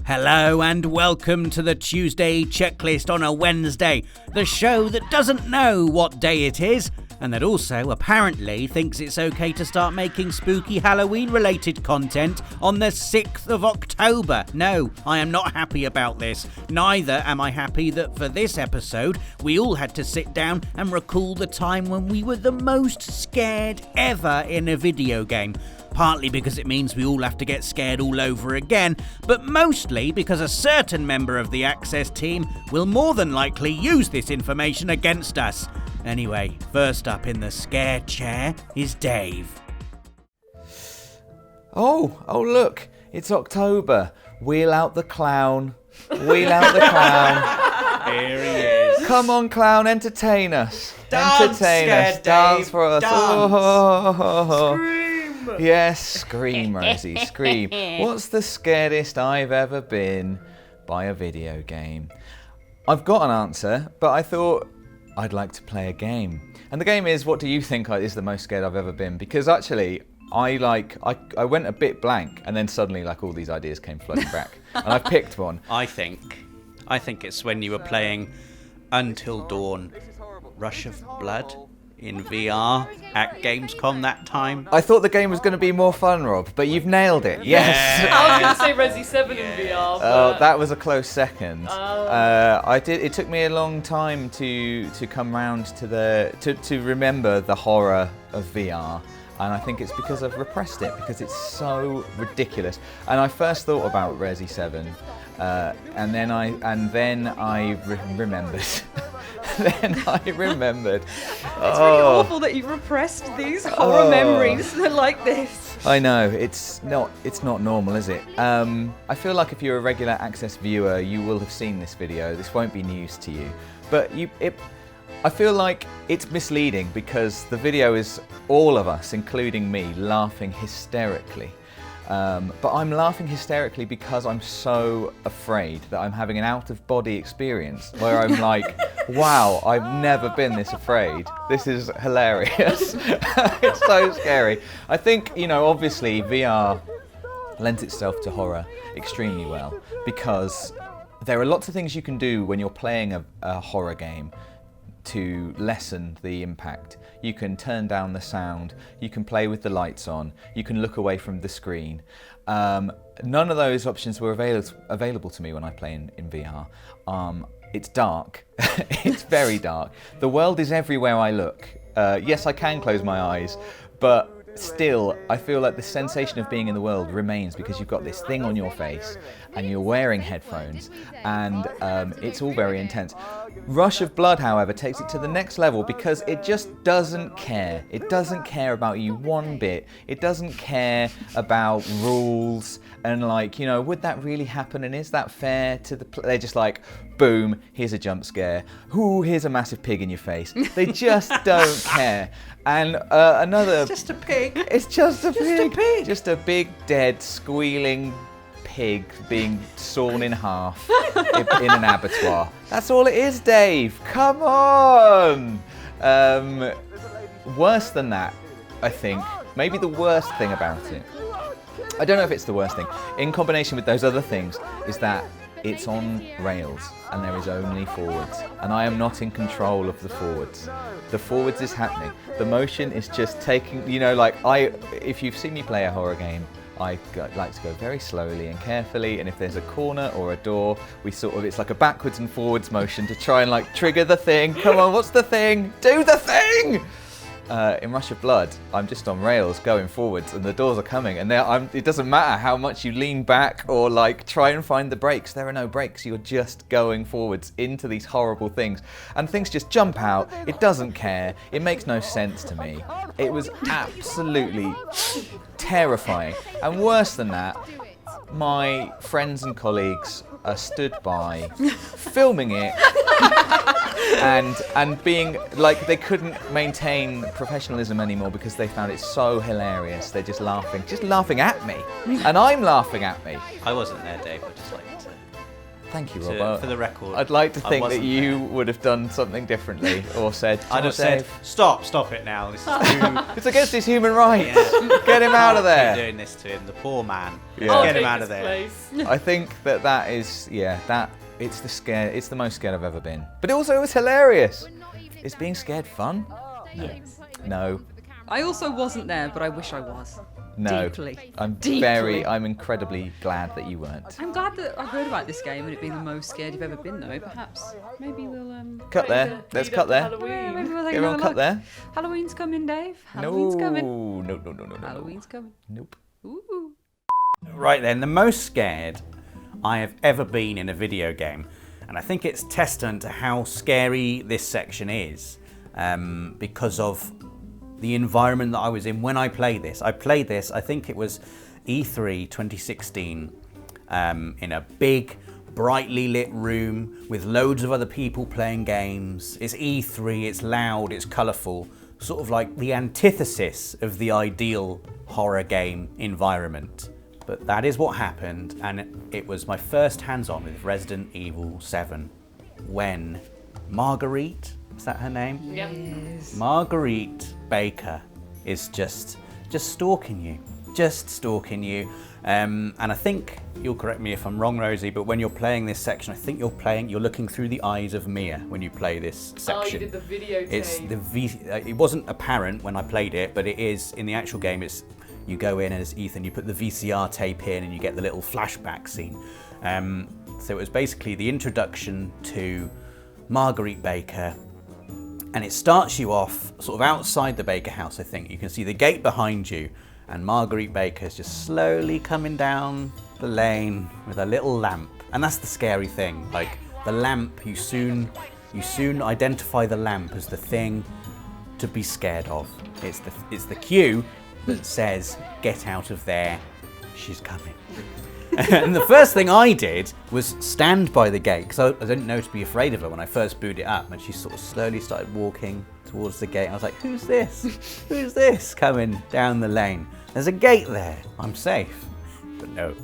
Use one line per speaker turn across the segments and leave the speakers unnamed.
Hello and welcome to the Tuesday Checklist on a Wednesday, the show that doesn't know what day it is, and that also apparently thinks it's okay to start making spooky Halloween-related content on the 6th of October. No, I am not happy about this. Neither am I happy that for this episode, we all had to sit down and recall the time when we were the most scared ever in a video game. Partly because it means we all have to get scared all over again, but mostly because a certain member of the Access team will more than likely use this information against us. Anyway, first up in the scare chair is Dave.
Oh, look, it's October. Wheel out the clown. Wheel out the clown.
Here he is.
Come on, clown, entertain us.
Dance,
Dance
Dave.
for us.
Dance.
Oh.
Scream.
Yes, scream, Rosie, scream. What's the scariest I've ever been by a video game? I've got an answer, but I thought I'd like to play a game. And the game is, what do you think is the most scared I've ever been? Because actually, I went a bit blank, and then suddenly all these ideas came flooding back. And I've picked one.
I think it's when you were playing Until Dawn, Rush of Blood in VR at Gamescom that time.
I thought the game was going to be more fun, Rob, but you've nailed it. Yes.
Yeah.
I was going to say Resi 7 in VR.
Oh, that was a close second. It took me a long time to come round to remember the horror of VR. And I think it's because I've repressed it, because it's so ridiculous. And I first thought about Resi 7, and then I remembered. Then I remembered.
It's really awful that you've repressed these horror memories like this.
I know, it's not normal, is it? I feel like if you're a regular Access viewer, you will have seen this video. This won't be news to you. But I feel like it's misleading because the video is all of us, including me, laughing hysterically. But I'm laughing hysterically because I'm so afraid that I'm having an out-of-body experience where I'm like, wow, I've never been this afraid. This is hilarious. It's so scary. I think, obviously VR lends itself to horror extremely well because there are lots of things you can do when you're playing a horror game to lessen the impact. You can turn down the sound, you can play with the lights on, you can look away from the screen. None of those options were available to me when I play in VR. It's dark, it's very dark. The world is everywhere I look. Yes, I can close my eyes, but still, I feel like the sensation of being in the world remains because you've got this thing on your face and you're wearing headphones and it's all very intense. Rush of Blood, however, takes it to the next level because it just doesn't care. It doesn't care about you one bit. It doesn't care about rules and would that really happen and is that fair to the they're just like, boom, here's a jump scare. Ooh, here's a massive pig in your face. They just don't care. And another...
It's just a pig.
It's just a pig.
Just a pig.
Just a big, dead, squealing pig being sawn in half in an abattoir. That's all it is, Dave. Come on. Worse than that, I think. Maybe the worst thing about it. I don't know if it's the worst thing. In combination with those other things, is that it's on rails and there is only forwards. And I am not in control of the forwards. The forwards is happening. The motion is just taking, if you've seen me play a horror game, I like to go very slowly and carefully, and if there's a corner or a door, it's like a backwards and forwards motion to try and trigger the thing. Come on, what's the thing? Do the thing! In Rush of Blood, I'm just on rails going forwards and the doors are coming and it doesn't matter how much you lean back or try and find the brakes. There are no brakes. You're just going forwards into these horrible things and things just jump out. It doesn't care. It makes no sense to me. It was absolutely terrifying. And worse than that, my friends and colleagues stood by filming it and being they couldn't maintain professionalism anymore because they found it so hilarious. They're just laughing at me, and I'm laughing at me.
I wasn't there, Dave. I just like to
Thank you, Rob.
For the record,
I'd like to think that
wasn't
you
there.
would have done something differently or said,
I'd have said, stop it now. This is too...
it's against his human rights.
Yeah.
Get him out of
Keep
there.
doing this to him, the poor man.
Yeah.
Get him out of there.
I think that is, it's the most scared I've ever been. But also it was hilarious. Is being scared fun? No.
I also wasn't there, but I wish I was.
No.
Deeply.
I'm incredibly glad that you weren't.
I'm glad that I heard about this game and it being the most scared you've ever been, though. Perhaps, maybe we'll
Cut there. Let's cut there.
Yeah, maybe we'll take
Everyone
another
cut
look.
there.
Halloween's coming, Dave. Halloween's coming.
No.
Halloween's coming.
Nope.
Ooh.
Right then, the most scared I have ever been in a video game. And I think it's testament to how scary this section is because of the environment that I was in when I played this. I played this, I think it was E3 2016, in a big, brightly lit room with loads of other people playing games. It's E3, it's loud, it's colourful, sort of like the antithesis of the ideal horror game environment. But that is what happened, and it was my first hands-on with Resident Evil 7 when Marguerite, is that her name?
Yep.
Marguerite Baker is just stalking you, and I think you'll correct me if I'm wrong, Rosie, but when you're playing this section, I think you're looking through the eyes of Mia when you play this section.
Oh, you did the videotape.
It wasn't apparent when I played it, but it is in the actual game. It's you go in as Ethan, you put the VCR tape in, and you get the little flashback scene. So it was basically the introduction to Marguerite Baker. And it starts you off sort of outside the Baker house, I think. You can see the gate behind you, and Marguerite Baker's just slowly coming down the lane with a little lamp. And that's the scary thing. Like, the lamp, you soon identify the lamp as the thing to be scared of. It's the cue that says, get out of there, she's coming. And the first thing I did was stand by the gate, because I didn't know to be afraid of her when I first booted it up, and she sort of slowly started walking towards the gate. I was like, who's this? Who's this coming down the lane? There's a gate there, I'm safe. But no.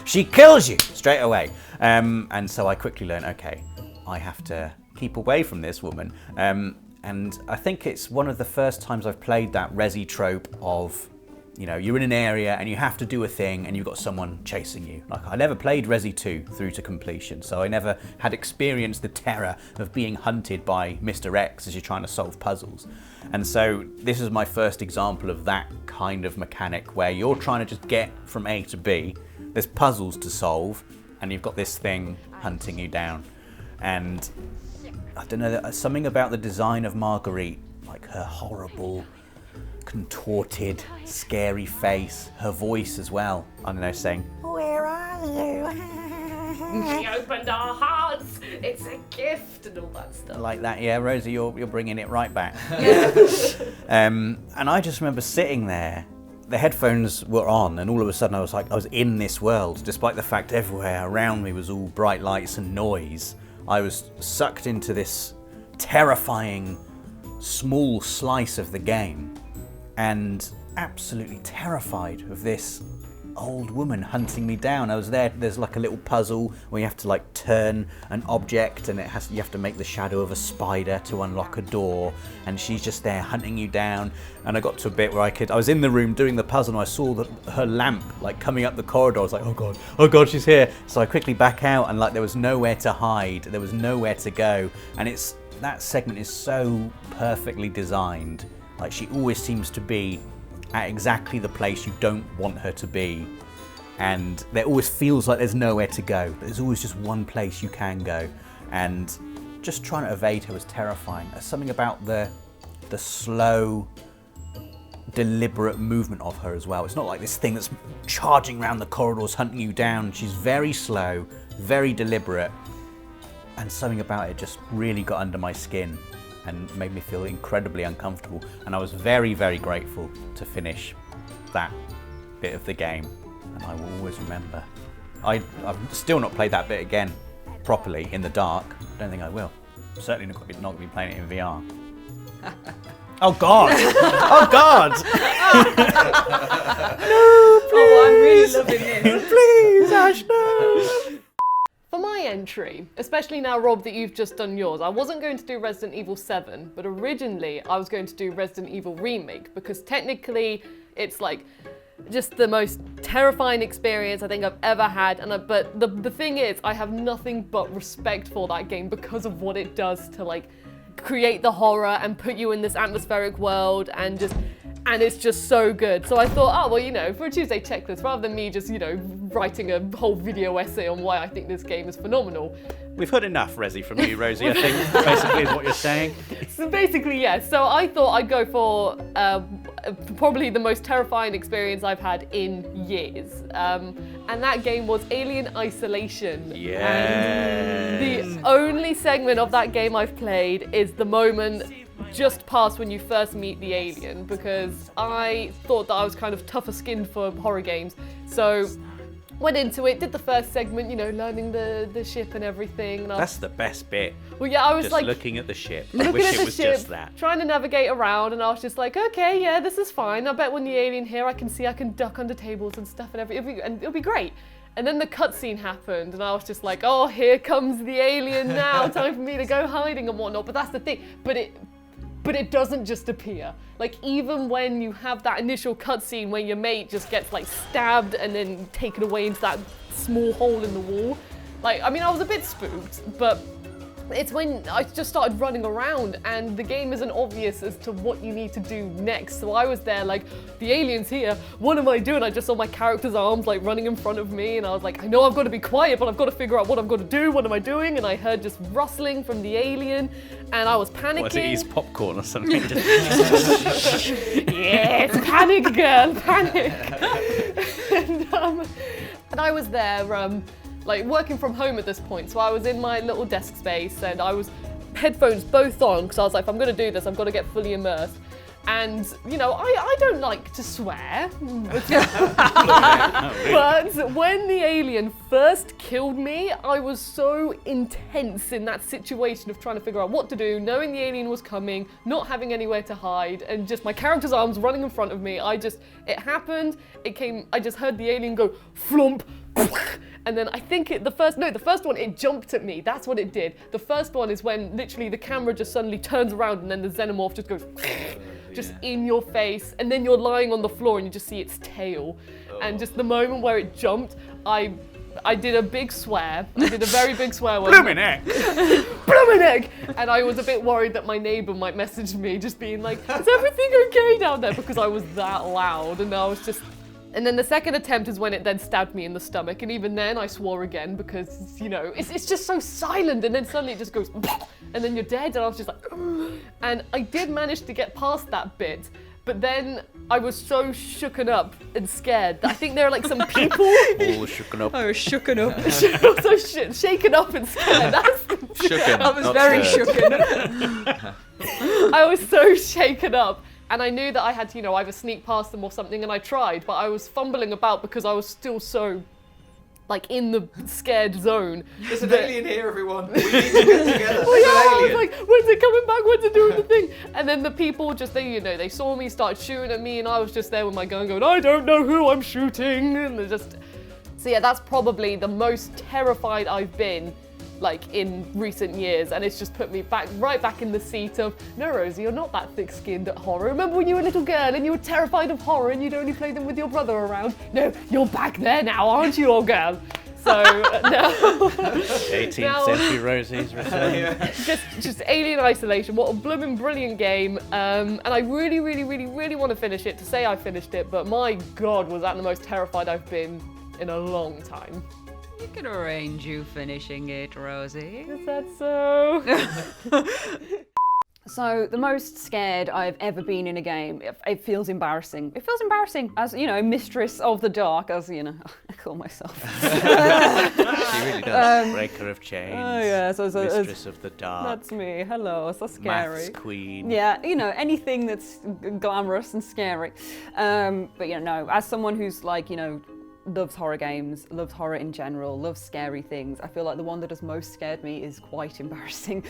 She kills you straight away. And so I quickly learned, okay, I have to keep away from this woman. And I think it's one of the first times I've played that Resi trope of, you know, you're in an area and you have to do a thing and you've got someone chasing you. Like, I never played Resi 2 through to completion, so I never had experienced the terror of being hunted by Mr. X as you're trying to solve puzzles. And so this is my first example of that kind of mechanic where you're trying to just get from A to B, there's puzzles to solve, and you've got this thing hunting you down. And I don't know, something about the design of Marguerite, like her horrible, contorted, scary face, her voice as well. I don't know, saying, "Where are you?"
We opened our hearts. It's a gift and all that stuff.
Like that, yeah, Rosie, you're bringing it right back. And I just remember sitting there. The headphones were on, and all of a sudden I was in this world, despite the fact everywhere around me was all bright lights and noise. I was sucked into this terrifying small slice of the game, and absolutely terrified of this old woman hunting me down. I was there, there's like a little puzzle where you have to like turn an object, and you have to make the shadow of a spider to unlock a door, and she's just there hunting you down. And I got to a bit where I was in the room doing the puzzle, and I saw her lamp like coming up the corridor. I was like, oh god, she's here. So I quickly back out, and like there was nowhere to hide, there was nowhere to go. And that segment is so perfectly designed. Like, she always seems to be at exactly the place you don't want her to be, and there always feels like there's nowhere to go, but there's always just one place you can go. And just trying to evade her was terrifying. There's something about the slow, deliberate movement of her as well. It's not like this thing that's charging around the corridors hunting you down. She's very slow, very deliberate, and something about it just really got under my skin and made me feel incredibly uncomfortable. And I was very, very grateful to finish that bit of the game, and I will always remember. I've still not played that bit again properly in the dark. I don't think I will. Certainly not going to be playing it in VR. Oh God! Oh God!
No, please! Oh, I'm really loving this.
Please, Ash, no!
For my entry, especially now, Rob, that you've just done yours. I wasn't going to do Resident Evil 7, but originally I was going to do Resident Evil Remake, because technically it's like just the most terrifying experience I think I've ever had. But the thing is, I have nothing but respect for that game because of what it does to like create the horror and put you in this atmospheric world, and it's just so good. So I thought, oh, well, you know, for a Tuesday checklist, rather than me just, you know, writing a whole video essay on why I think this game is phenomenal.
We've heard enough, Resi, from you, Rosie, I think, basically is what you're saying.
So basically, yes. So I thought I'd go for probably the most terrifying experience I've had in years. And that game was Alien Isolation.
Yeah.
And the only segment of that game I've played is the moment just past when you first meet the alien, because I thought that I was kind of tougher skinned for horror games. So went into it, did the first segment, you know, learning the ship and everything. And
That's the best bit.
Well, yeah, I was
just
like
looking at the ship. I
looking
wish
at
it
the
was
ship,
just that.
trying to navigate around, and I was just like, okay, yeah, this is fine. I bet when the alien here, I can duck under tables and stuff and everything, and it'll be great. And then the cutscene happened, and I was just like, oh, here comes the alien now. Time for me to go hiding and whatnot. But that's the thing. But it doesn't just appear. Like, even when you have that initial cutscene where your mate just gets like stabbed and then taken away into that small hole in the wall, like, I mean, I was a bit spooked, but it's when I just started running around and the game isn't obvious as to what you need to do next. So I was there like, the alien's here, what am I doing? I just saw my character's arms like running in front of me, and I was like, I know I've got to be quiet, but I've got to figure out what I've got to do, what am I doing? And I heard just rustling from the alien, and I was panicking.
Was it eat popcorn or something?
Yes, panic, girl, panic. and I was there, like working from home at this point, so I was in my little desk space and I was headphones both on, because I was like, if I'm going to do this, I've got to get fully immersed. And, you know, I don't like to swear, but when the alien first killed me, I was so intense in that situation of trying to figure out what to do, knowing the alien was coming, not having anywhere to hide, and just my character's arms running in front of me. It happened, I just heard the alien go, flump, and then I think the first one, it jumped at me. That's what it did. The first one is when literally the camera just suddenly turns around and then the xenomorph just goes just in your face, and then you're lying on the floor and you just see its tail. And just the moment where it jumped, I did a big swear. I did a very big swear word.
Bloomin' egg!
Bloomin' egg! And I was a bit worried that my neighbour might message me just being like, is everything okay down there? Because I was that loud, and I was just... And then the second attempt is when it then stabbed me in the stomach, and even then I swore again because, you know, it's just so silent, and then suddenly it just goes, and then you're dead, and I was just like, and I did manage to get past that bit, but then I was so shooken up and scared that I think there are like some people.
All shooken up.
I was shooken up.
So shaken up and scared.
Shooken.
I was very shooken.
I was so shaken up. And I knew that I had to, you know, either sneak past them or something, and I tried, but I was fumbling about because I was still so, like, in the scared zone.
There's an alien here, everyone. We need to get together.
Well, yeah, I was like, when's it coming back? When's it doing the thing? And then the people just, they saw me, started shooting at me, and I was just there with my gun going, I don't know who I'm shooting. And they just... So yeah, that's probably the most terrified I've been, like, in recent years, and it's just put me right back in the seat of, no, Rosie, you're not that thick-skinned at horror. Remember when you were a little girl and you were terrified of horror and you'd only play them with your brother around? No, you're back there now, aren't you, old girl? So, now...
18th century Rosie's return.
just Alien Isolation, what a blooming brilliant game, and I really, really, really, really want to finish it, to say I finished it, but my God, was that the most terrified I've been in a long time.
You can arrange you finishing it, Rosie.
Is that so?
So the most scared I've ever been in a game, it feels embarrassing. It feels embarrassing as, you know, mistress of the dark, as, you know, I call myself.
She really does.
Breaker of chains.
Oh yeah, so
Mistress of the dark.
that's me. Hello, so scary.
Maths queen.
Yeah, you know, anything that's glamorous and scary. But you know, as someone who's like, you know, loves horror games, loves horror in general, loves scary things, I feel like the one that has most scared me is quite embarrassing,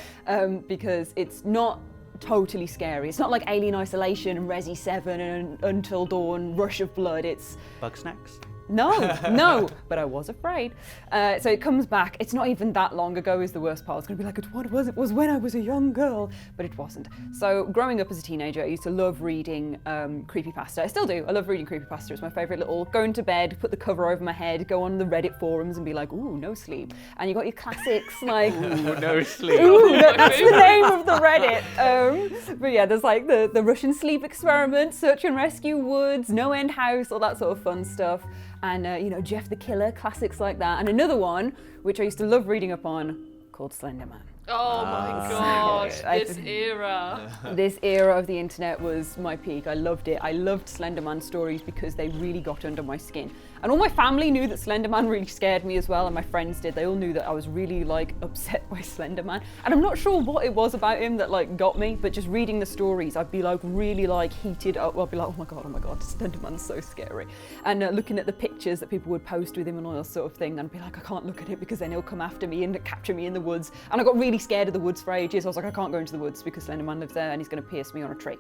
because it's not totally scary. It's not like Alien Isolation and Resi 7 and Until Dawn, Rush of Blood. It's
Bug Snacks?
No, but I was afraid. So it comes back. It's not even that long ago is the worst part. It's going to be like, it was when I was a young girl, but it wasn't. So growing up as a teenager, I used to love reading creepypasta. I still do. I love reading creepypasta. It's my favourite little, go into bed, put the cover over my head, go on the Reddit forums and be like, ooh, no sleep. And you got your classics like...
Ooh, no sleep.
Ooh, that's the name of the Reddit. But yeah, there's like the Russian sleep experiment, search and rescue woods, no end house, all that sort of fun stuff. And, you know, Jeff the Killer, classics like that. And another one, which I used to love reading up on, called Slender Man.
Oh my gosh, this era.
This era of the internet was my peak. I loved it. I loved Slenderman stories because they really got under my skin. And all my family knew that Slenderman really scared me as well, and my friends did. They all knew that I was really like upset by Slenderman. And I'm not sure what it was about him that like got me, but just reading the stories, I'd be like really like heated up. I'd be like, oh my God, Slenderman's so scary. And looking at the pictures that people would post with him and all that sort of thing, I'd be like, I can't look at it because then he'll come after me and capture me in the woods. And I got really scared of the woods for ages. I was like, I can't go into the woods because Slenderman lives there and he's going to pierce me on a tree.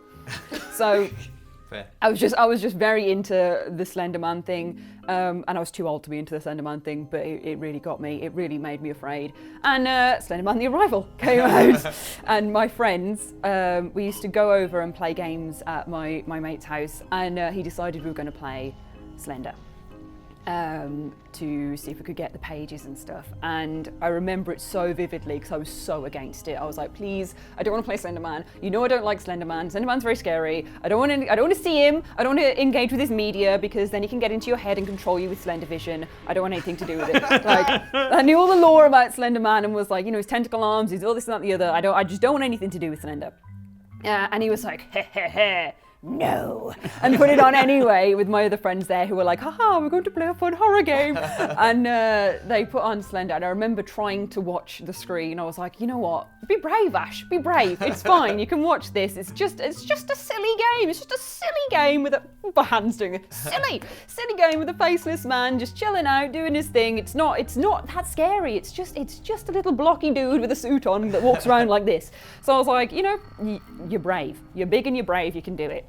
So
Fair.
I was just very into the Slenderman thing, and I was too old to be into the Slenderman thing, but it really got me. It really made me afraid. And Slenderman: The Arrival came out, and my friends, we used to go over and play games at my mate's house, and he decided we were going to play Slender. To see if we could get the pages and stuff, and I remember it so vividly because I was so against it. I was like, please, I don't want to play Slenderman. You know I don't like Slenderman. Slenderman's very scary. I don't want to see him. I don't want to engage with his media because then he can get into your head and control you with Slender Vision. I don't want anything to do with it. Like, I knew all the lore about Slenderman and was like, you know, his tentacle arms, he's all this and that and the other. I just don't want anything to do with Slender. And he was like, heh heh heh. No, and put it on anyway with my other friends there who were like, haha, we're going to play a fun horror game. And they put on Slender, and I remember trying to watch the screen. I was like, you know what, be brave, Ash, be brave. It's fine, you can watch this. It's just a silly game. It's just a silly game with my hands doing it. Silly game with a faceless man just chilling out, doing his thing. It's not that scary. It's just a little blocky dude with a suit on that walks around like this. So I was like, you know, you're brave. You're big and you're brave, you can do it.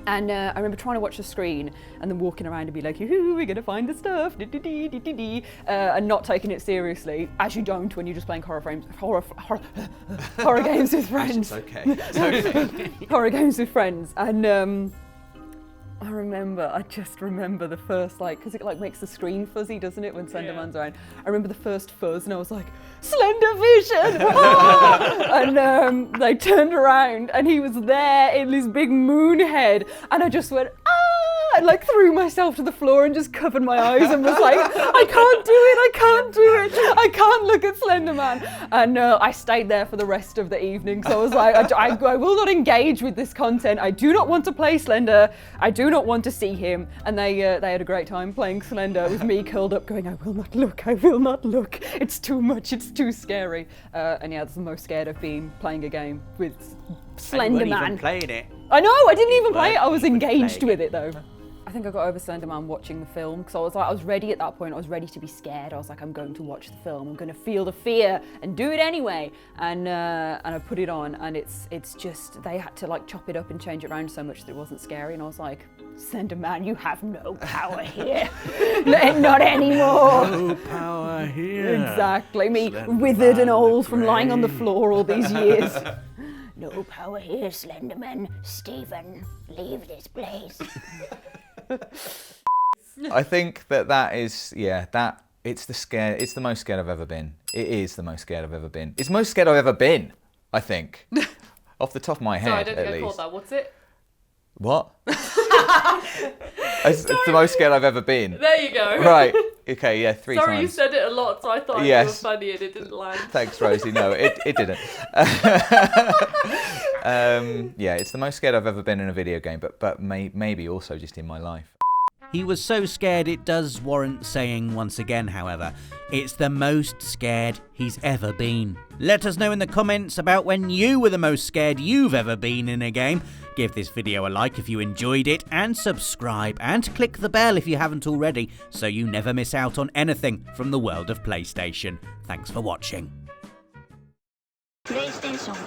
And I remember trying to watch the screen and then walking around and be like, we're going to find the stuff, and not taking it seriously, as you don't when you're just playing horror games with friends.
It's okay.
Horror games with friends. And I just remember the first, like, because it like makes the screen fuzzy, doesn't it, when Slenderman's around? I remember the first fuzz and I was like, Slender Vision! Ah! And they turned around and he was there in this big moon head, and I just went, ah! I like threw myself to the floor and just covered my eyes and was like, I can't do it, I can't look at Slenderman. And I stayed there for the rest of the evening, so I was like, I will not engage with this content. I do not want to play Slender. I do not want to see him. And they had a great time playing Slender with me curled up going, I will not look. It's too much, it's too scary. And yeah, that's the most scared I've been playing a game with Slender
You weren't even
Man.
playing it.
I know, I didn't even play it. I was
Weren't even
engaged
playing
with it though. I think I got over Slenderman watching the film because I was ready at that point. I was ready to be scared. I was like, I'm going to watch the film. I'm going to feel the fear and do it anyway. And I put it on, and it's just, they had to like chop it up and change it around so much that it wasn't scary. And I was like, Slenderman, you have no power here. Not anymore.
No power here.
Exactly. Me
Slenderman
withered and old
the
from lying on the
Grey.
floor all these years. No power here, Slenderman. Stephen, leave this place.
I think that is, it's the most scared I've ever been. It is the most scared I've ever been. It's the most scared I've ever been, I think. Off the top of my head,
Sorry, I didn't
at
get
least.
called that. What's it?
What? It's the most scared I've ever been.
There you go.
Right. Okay, yeah, 3
Sorry,
times.
you said it a lot, so I thought
Yes.
you were funny and it didn't land.
Thanks, Rosie. No, it didn't. Yeah, it's the most scared I've ever been in a video game, but maybe also just in my life.
He was so scared it does warrant saying once again, however, it's the most scared he's ever been. Let us know in the comments about when you were the most scared you've ever been in a game. Give this video a like if you enjoyed it, and subscribe and click the bell if you haven't already so you never miss out on anything from the world of PlayStation. Thanks for watching.
PlayStation